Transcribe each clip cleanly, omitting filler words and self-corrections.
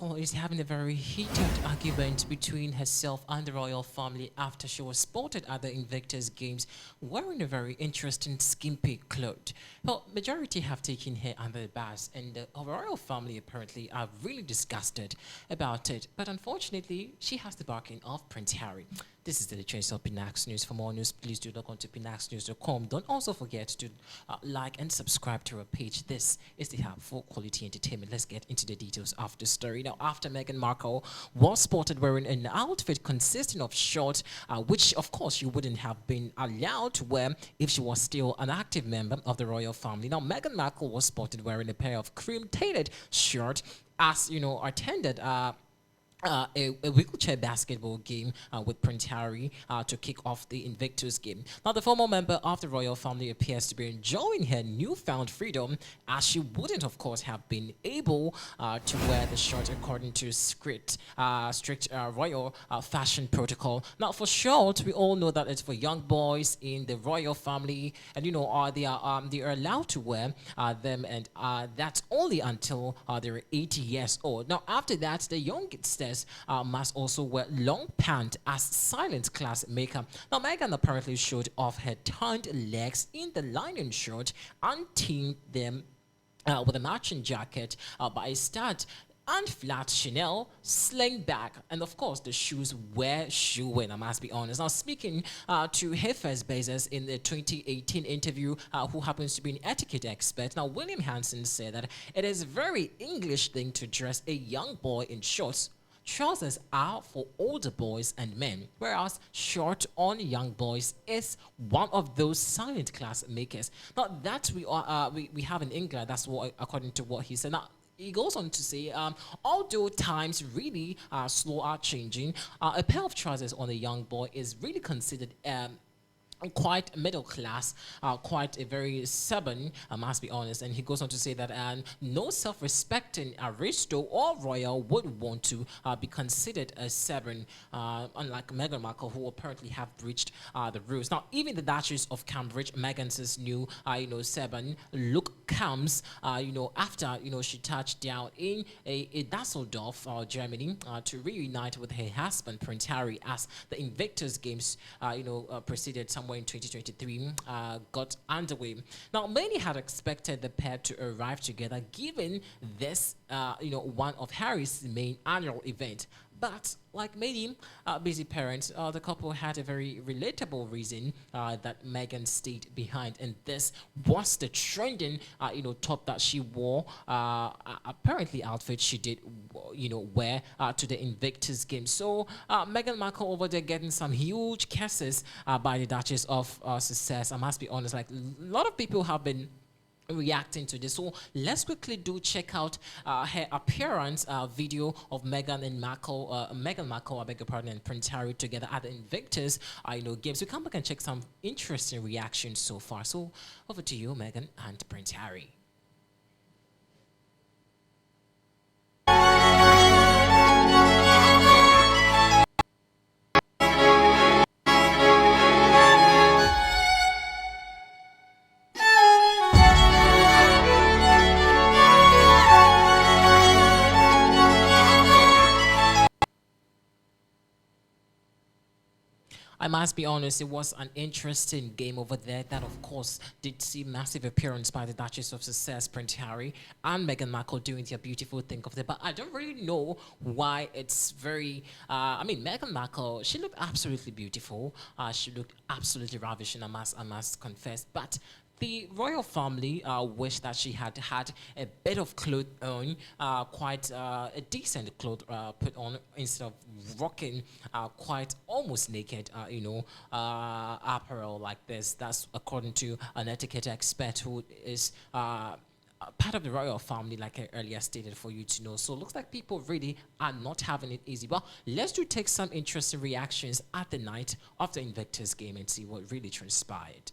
Markle is having a very heated argument between herself and the royal family after she was spotted at the Invictus Games wearing a very interesting skimpy cloth. Well, majority have taken her under the bus, and the royal family apparently are really disgusted about it. But unfortunately, she has the backing of Prince Harry. This is the Trace of Pinax News. For more news, please do log on to pinaxnews.com. Don't also forget to like and subscribe to our page. This is the hub for quality entertainment. Let's get into the details of the story. Now, after Meghan Markle was spotted wearing an outfit consisting of shorts, which of course she wouldn't have been allowed to wear if she was still an active member of the royal family. Now, Meghan Markle was spotted wearing a pair of cream-tailored shorts as, attended a wheelchair basketball game with Prince Harry to kick off the Invictus game. Now, the former member of the royal family appears to be enjoying her newfound freedom, as she wouldn't, of course, have been able to wear the shorts according to strict royal fashion protocol. Now, for short, we all know that it's for young boys in the royal family, and they are allowed to wear them, and that's only until they're 80 years old. Now, after that, the youngsters must also wear long pants as silent class makeup. Now, Meghan apparently showed off her tanned legs in the linen shirt and teamed them with a matching jacket by a stud and flat Chanel sling bag, and of course the shoes were shoeing, I must be honest. Now, speaking to Hefes Bezos in the 2018 interview, who happens to be an etiquette expert, now William Hanson said that it is a very English thing to dress a young boy in shorts. Trousers are for older boys and men, whereas short on young boys is one of those silent class makers. Now, that we have in England, that's what, according to what he said. Now, he goes on to say, although times really slow are changing, a pair of trousers on a young boy is really considered quite middle class, quite a very stubborn, I must be honest. And he goes on to say that no self-respecting aristo or royal would want to be considered a stubborn, unlike Meghan Markle, who apparently have breached the rules. Now, even the Duchess of Cambridge, Meghan's new, stubborn look comes, after she touched down in a Dusseldorf, Germany, to reunite with her husband Prince Harry as the Invictus Games, proceeded somewhere in 2023 got underway. Now, many had expected the pair to arrive together, given this, one of Harry's main annual event. But like many busy parents, the couple had a very relatable reason that Meghan stayed behind, and this was the trending, top that she wore. Apparently, outfit she did, wear to the Invictus game. So Meghan Markle over there getting some huge kisses by the Duchess of Sussex. I must be honest, like a lot of people have been reacting to this. So let's quickly do check out her appearance video of Meghan Markle, I beg your pardon, and Prince Harry together at the Invictus games. We come back and check some interesting reactions so far. So over to you, Meghan and Prince Harry. I must be honest, it was an interesting game over there that, of course, did see massive appearance by the Duchess of Sussex, Prince Harry, and Meghan Markle doing their beautiful thing of it. But I don't really know why it's very... Meghan Markle, she looked absolutely beautiful. She looked absolutely ravishing, I must confess. But the royal family wish that she had had a bit of clothes on, quite a decent clothes put on, instead of rocking quite almost naked, apparel like this. That's according to an etiquette expert who is part of the royal family, like I earlier stated, for you to know. So it looks like people really are not having it easy. Well, let's take some interesting reactions at the night of the Invictus game and see what really transpired.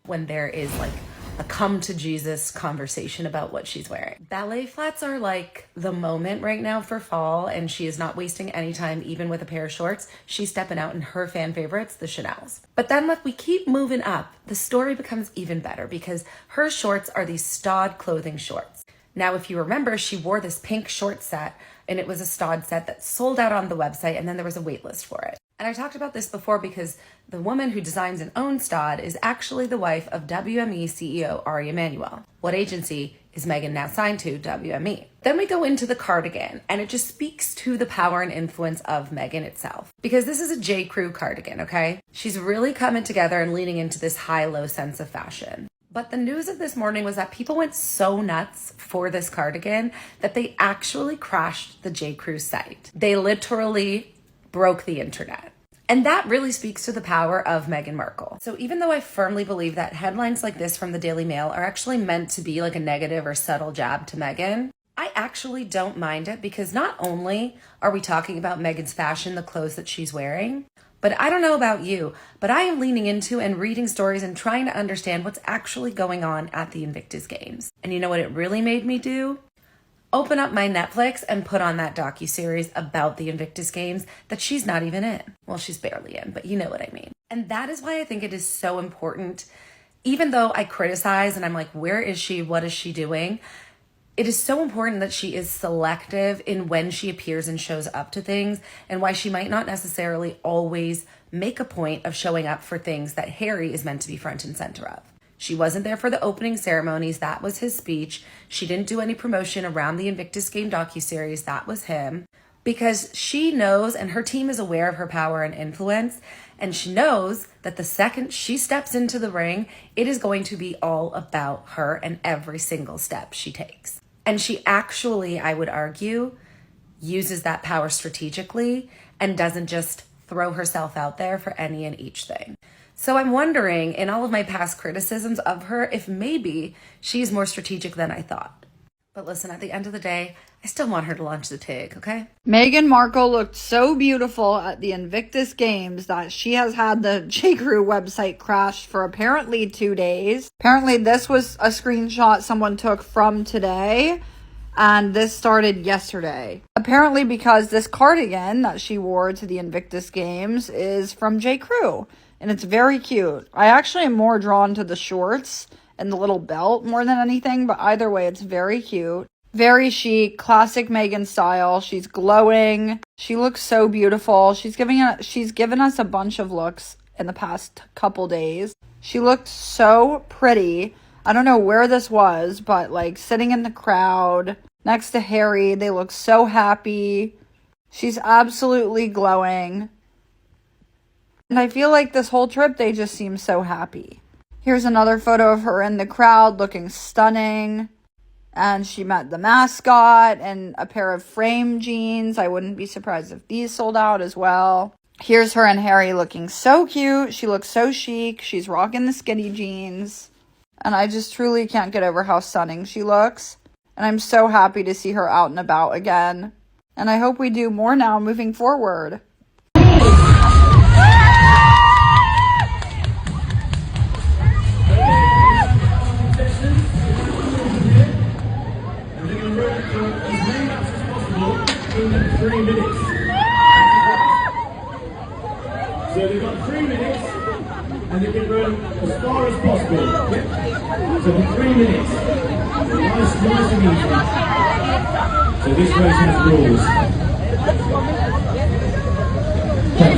When there is like a come to Jesus conversation about what she's wearing. Ballet flats are like the moment right now for fall, and she is not wasting any time even with a pair of shorts. She's stepping out in her fan favorites, the Chanels. But then we keep moving up. The story becomes even better because her shorts are these stud clothing shorts. Now, if you remember, she wore this pink short set, and it was a stud set that sold out on the website, and then there was a wait list for it. And I talked about this before because the woman who designs and owns Stud is actually the wife of WME CEO Ari Emanuel. What agency is Meghan now signed to? WME. Then we go into the cardigan, and it just speaks to the power and influence of Meghan itself. Because this is a J. Crew cardigan, okay? She's really coming together and leaning into this high-low sense of fashion. But the news of this morning was that people went so nuts for this cardigan that they actually crashed the J. Crew site. They literally broke the internet. And that really speaks to the power of Meghan Markle. So even though I firmly believe that headlines like this from the Daily Mail are actually meant to be like a negative or subtle jab to Meghan, I actually don't mind it because not only are we talking about Meghan's fashion, the clothes that she's wearing, but I don't know about you, but I am leaning into and reading stories and trying to understand what's actually going on at the Invictus Games. And you know what it really made me do? Open up my Netflix and put on that docuseries about the Invictus Games that she's not even in. Well, she's barely in, but you know what I mean. And that is why I think it is so important, even though I criticize and I'm like, where is she? What is she doing? It is so important that she is selective in when she appears and shows up to things, and why she might not necessarily always make a point of showing up for things that Harry is meant to be front and center of. She wasn't there for the opening ceremonies. That was his speech. She didn't do any promotion around the Invictus Game docuseries. That was him. Because she knows, and her team is aware of her power and influence, and she knows that the second she steps into the ring, it is going to be all about her and every single step she takes. And she actually, I would argue, uses that power strategically and doesn't just throw herself out there for any and each thing. So I'm wondering, in all of my past criticisms of her, if maybe she's more strategic than I thought. But listen, at the end of the day, I still want her to launch the TIG, okay? Meghan Markle looked so beautiful at the Invictus Games that she has had the J. Crew website crash for apparently 2 days. Apparently this was a screenshot someone took from today, and this started yesterday. Apparently because this cardigan that she wore to the Invictus Games is from J. Crew, and it's very cute. I actually am more drawn to the shorts and the little belt more than anything, but either way, it's very cute. Very chic, classic Meghan style. She's glowing. She looks so beautiful. She's given us a bunch of looks in the past couple days. She looked so pretty. I don't know where this was, but like sitting in the crowd next to Harry, they look so happy. She's absolutely glowing. And I feel like this whole trip, they just seem so happy. Here's another photo of her in the crowd looking stunning. And she met the mascot and a pair of frame jeans. I wouldn't be surprised if these sold out as well. Here's her and Harry looking so cute. She looks so chic. She's rocking the skinny jeans. And I just truly can't get over how stunning she looks. And I'm so happy to see her out and about again. And I hope we do more now moving forward. In 3 minutes. So they've got 3 minutes and they can run as far as possible. Yep. So for 3 minutes. Nice and easy. So this race has rules.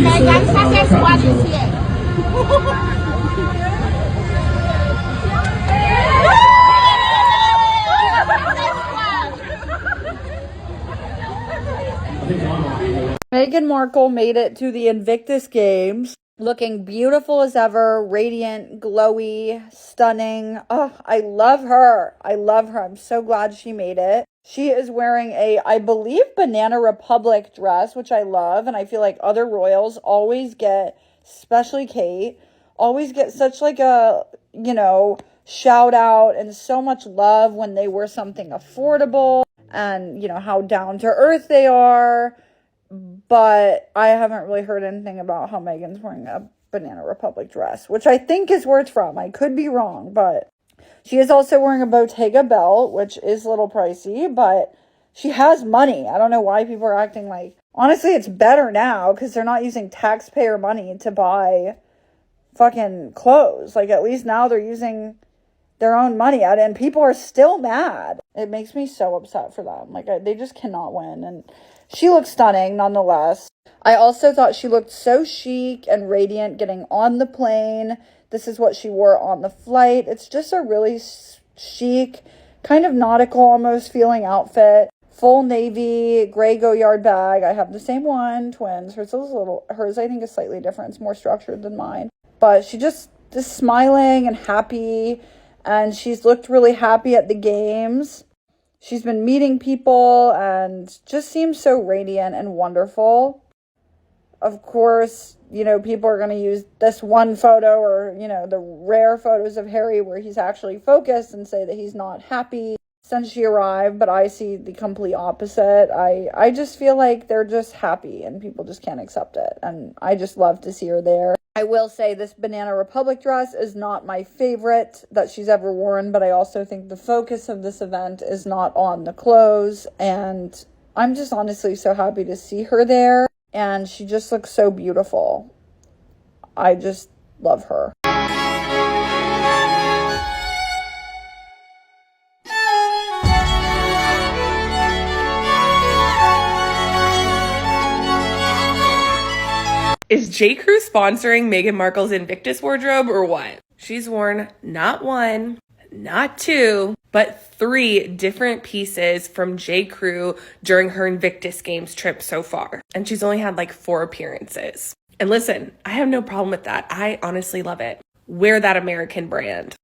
Meghan success one is here. Meghan Markle made it to the Invictus Games, looking beautiful as ever, radiant, glowy, stunning. Oh, I love her. I love her. I'm so glad she made it. She is wearing a, I believe, Banana Republic dress, which I love. And I feel like other royals always get, especially Kate, always get such like a, shout out and so much love when they wear something affordable and, how down to earth they are. But I haven't really heard anything about how Meghan's wearing a Banana Republic dress, which I think is where it's from. I could be wrong, but she is also wearing a Bottega belt, which is a little pricey, but she has money. I don't know why people are acting like, honestly, it's better now because they're not using taxpayer money to buy fucking clothes. Like, at least now they're using their own money at it, and people are still mad. It makes me so upset for them. Like, they just cannot win. And she looks stunning nonetheless. I also thought she looked so chic and radiant getting on the plane. This is what she wore on the flight. It's just a really chic, kind of nautical almost feeling outfit. Full navy, gray Goyard bag. I have the same one, twins. Hers I think is slightly different. It's more structured than mine. But she just is smiling and happy. And she's looked really happy at the games. She's been meeting people and just seems so radiant and wonderful. Of course, you know, people are going to use this one photo or, you know, the rare photos of Harry where he's actually focused and say that he's not happy since she arrived, but I see the complete opposite. I just feel like they're just happy and people just can't accept it. And I just love to see her there. I will say this Banana Republic dress is not my favorite that she's ever worn, but I also think the focus of this event is not on the clothes. And I'm just honestly so happy to see her there. And she just looks so beautiful. I just love her. Is J. Crew sponsoring Meghan Markle's Invictus wardrobe or what? She's worn not one, not two, but 3 different pieces from J. Crew during her Invictus Games trip so far. And she's only had like 4 appearances. And listen, I have no problem with that. I honestly love it. Wear that American brand.